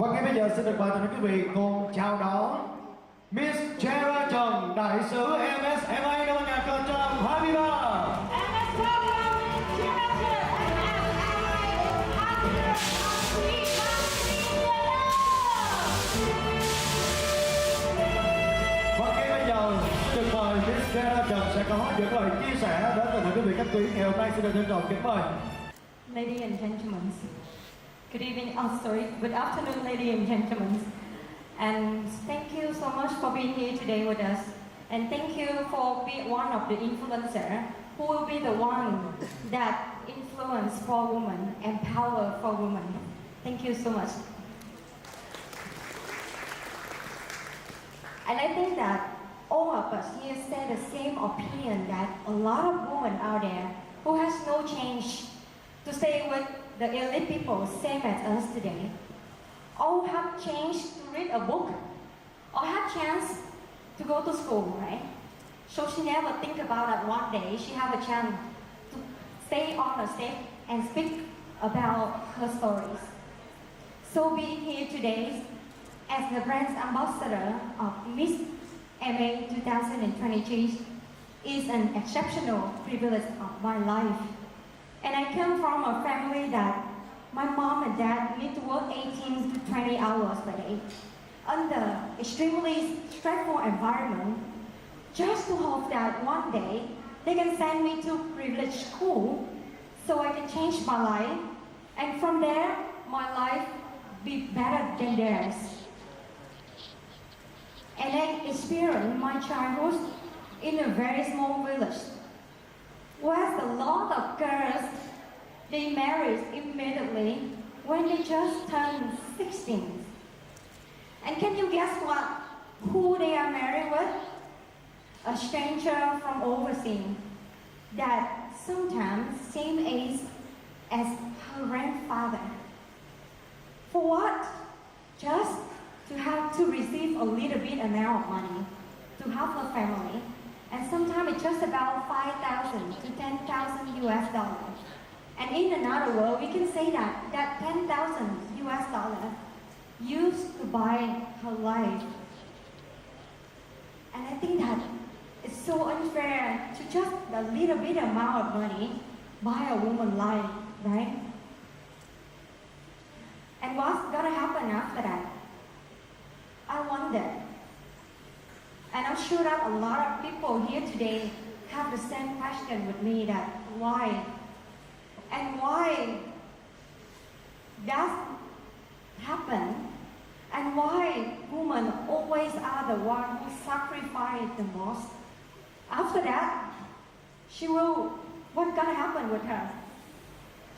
Và ngay bây giờ xin được mời toàn thể quý vị cùng chào đón Miss Jera Trần, đại sứ Msma năm 2023. Và ngay bây giờ xin mời Miss Jera Trần sẽ có những lời chia sẻ đến toàn thể quý vị khách quý ngày hôm nay. Xin được trân trọng kính mời. Ladies and gentlemen, good evening, good afternoon, ladies and gentlemen. And thank you so much for being here today with us. And thank you for being one of the influencer who will be the one that influence for women, empower for women. Thank you so much. And I think that all of us here share the same opinion that a lot of women out there who has no change to stay with the elite people, same as us today. All have changed to read a book, or have chance to go to school, right? So she never think about that one day she have a chance to stay on the stage and speak about her stories. So being here today as the brand ambassador of Miss MA 2023 is an exceptional privilege of my life. And I come from a family that my mom and dad need to work 18 to 20 hours per day under extremely stressful environment, just to hope that one day they can send me to privileged school so I can change my life, and from there my life be better than theirs. And I experienced my childhood in a very small village, where a lot of girls, they married immediately when they just turned 16. And can you guess what? Who they are married with? A stranger from overseas that sometimes same age as her grandfather. For what? Just to have to receive a little bit amount of money to help her family. And sometimes it's just about 5,000 to 10,000 US dollars. And in another word, we can say that 10,000 US dollars used to buy her life. And I think that it's so unfair to just a little bit amount of money buy a woman's life, right? And what's gonna happen after that? I wonder. And I'm sure that a lot of people here today have the same question with me, that why? And why does happen? And why women always are the one who sacrifice the most? After that, what's gonna happen with her?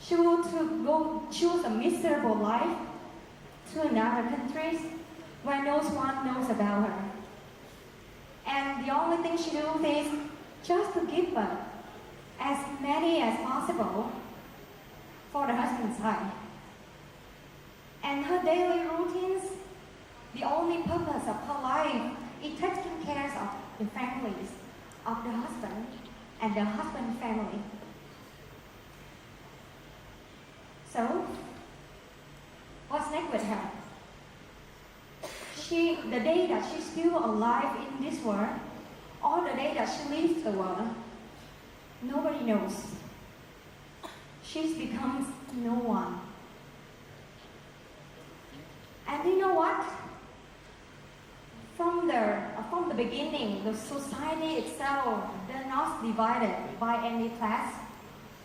She will to go choose a miserable life to another country where no one knows about her. And the only thing she does is just to give birth as many as possible for the husband's side. And her daily routines, the only purpose of her life is taking care of the families of the husband and the husband's family. So, what's next with her? The day that she's still alive in this world, or the day that she leaves the world, nobody knows. She becomes no one. And you know what? From the beginning, the society itself does not divided by any class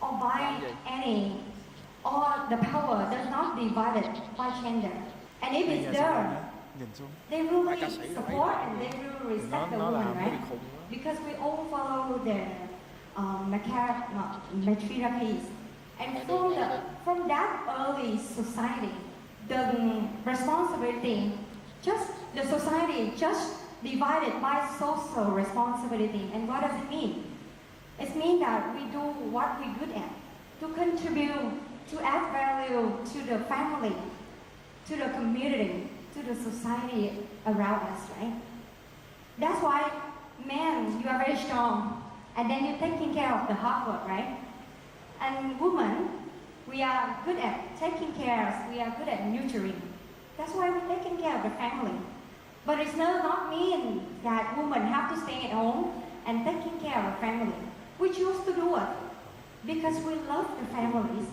or by any, or the power does not divided by gender. And if it's there, they really support and they will respect the woman, right? Because we all follow their matriarchies. And from that early society, the responsibility, the society just divided by social responsibility. And what does it mean? It means that we do what we're good at, to contribute, to add value to the family, to the community, to the society around us, right? That's why, men, you are very strong, and then you're taking care of the hard work, right? And women, we are good at taking care, we are good at nurturing. That's why we're taking care of the family. But it's not mean that women have to stay at home and taking care of the family. We choose to do it because we love the families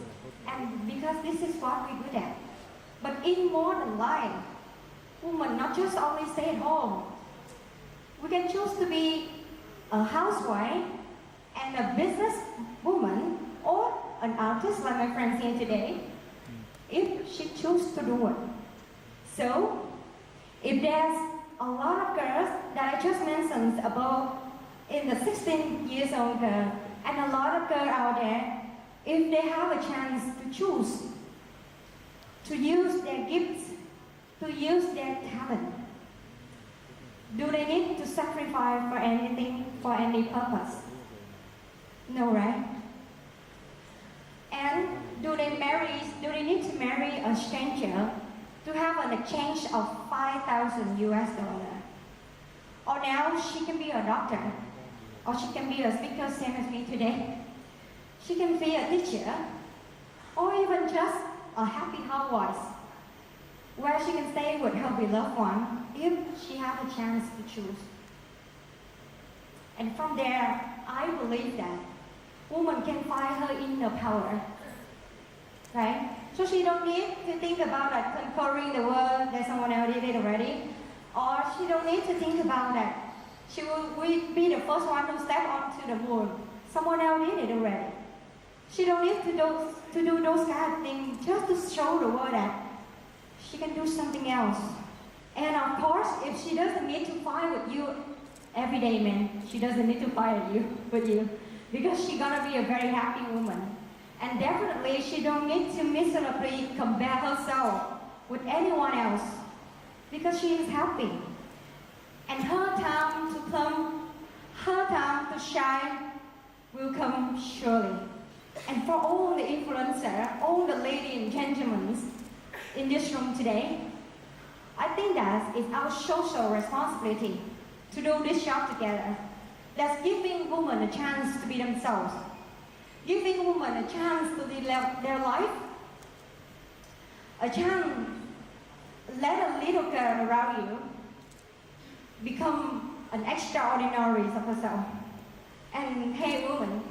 and because this is what we're good at. But in modern life, women not just only stay at home. We can choose to be a housewife and a business woman or an artist like my friends here today, if she chooses to do it. So, if there's a lot of girls that I just mentioned about in the 16 years old girl, and a lot of girls out there, if they have a chance to choose, to use their gifts, to use their talent, do they need to sacrifice for anything, for any purpose? No, right? And do they need to marry a stranger to have an exchange of 5,000 US dollars? Or now she can be a doctor, or she can be a speaker, same as me today. She can be a teacher, or even just a happy housewife, where she can stay with her beloved one if she has a chance to choose. And from there, I believe that woman can find her inner power, right? So she don't need to think about like conquering the world that someone else did it already, or she don't need to think about that she will be the first one to step onto the moon. Someone else did it already. She don't need to do those kind of things just to show the world that she can do something else. And of course, if she doesn't need to fight with you every day, man, she doesn't need to fight with you because she's gonna be a very happy woman. And definitely, she don't need to miserably compare herself with anyone else because she is happy. And her time to come, her time to shine will come surely. And for all the influencers, all the ladies and gentlemen in this room today, I think that it's our social responsibility to do this job together. That's giving women a chance to be themselves. Giving women a chance to live their life. A chance, let a little girl around you become an extraordinary of herself. And hey woman,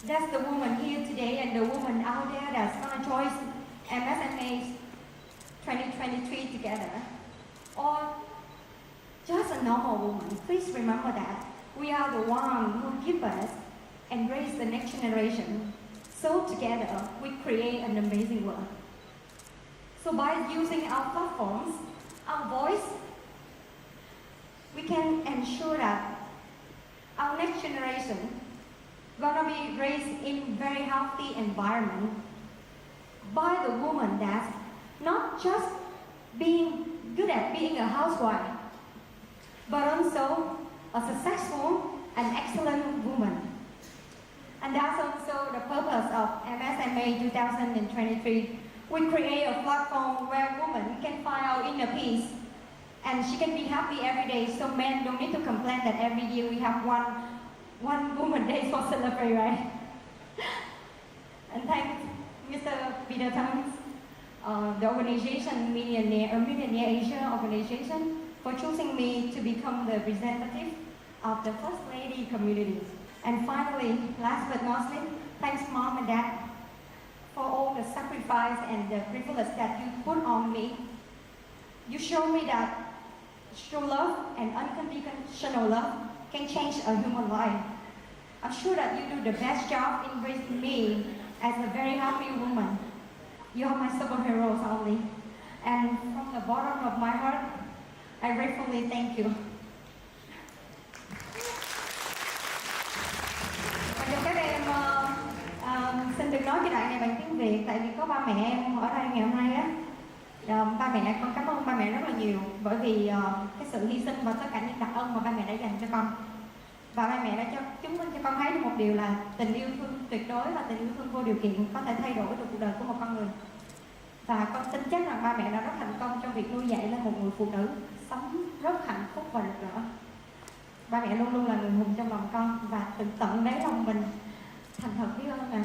that's the woman here today and the woman out there that's gonna join Msma 2023 together. Or just a normal woman. Please remember that we are the one who give us and raise the next generation. So together we create an amazing world. So by using our platforms, our voice, we can ensure that our next generation gonna be raised in very healthy environment by the woman that's not just being good at being a housewife, but also a successful and excellent woman. And that's also the purpose of Msma 2023. We create a platform where women can find our inner peace and she can be happy every day, so men don't need to complain that every year we have one woman day for celebrate, right? And thanks Mr. Peter Thomas, the organization Millionaire Asia organization, for choosing me to become the representative of the First Lady community. And finally, last but not least, thanks Mom and Dad for all the sacrifice and the privilege that you put on me. You show me that true love and unconditional love can change a human life. I'm sure that you do the best job in raising me as a very happy woman. You are my superheroes only. And from the bottom of my heart, I gratefully thank you. Và cho các em xin được nói cái đoạn này bằng tiếng Việt, tại vì có ba mẹ em ở đây ngày hôm nay á. Ba mẹ, con cảm ơn ba mẹ rất là nhiều bởi vì cái sự hy sinh và tất cả những đặc ân mà ba mẹ đã dành cho con. Và ba mẹ đã chứng minh cho con thấy được một điều là tình yêu thương tuyệt đối và tình yêu thương vô điều kiện có thể thay đổi được cuộc đời của một con người. Và con tin chắc rằng ba mẹ đã rất thành công trong việc nuôi dạy lên một người phụ nữ sống rất hạnh phúc và rực rỡ. Ba mẹ luôn luôn là người hùng trong lòng con và từ tận đáy lòng mình thành thật biết ơn ạ.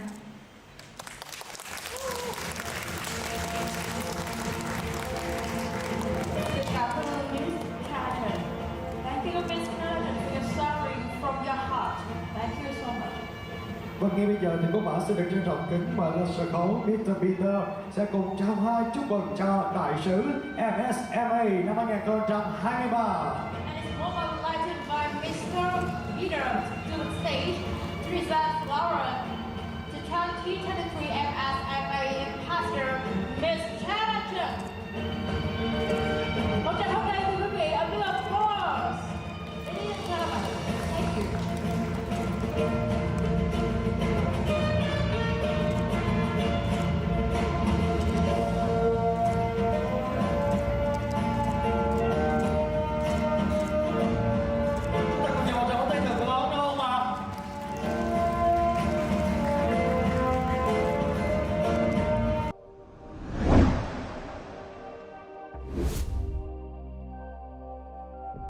Và ngay bây giờ thì cô Bảo xin được trân trọng kính mời lên sân khấu Mr. Peter sẽ cùng trao hoa chúc mừng cho đại sứ MSMA năm 2023. And it's most of like to invite Mr. Peter to the stage to present Laura to 2023 MSMA Ambassador Miss Jera Trần. Một tràng hôm nay thưa quý vị, a big applause. Ladies and gentlemen, thank you.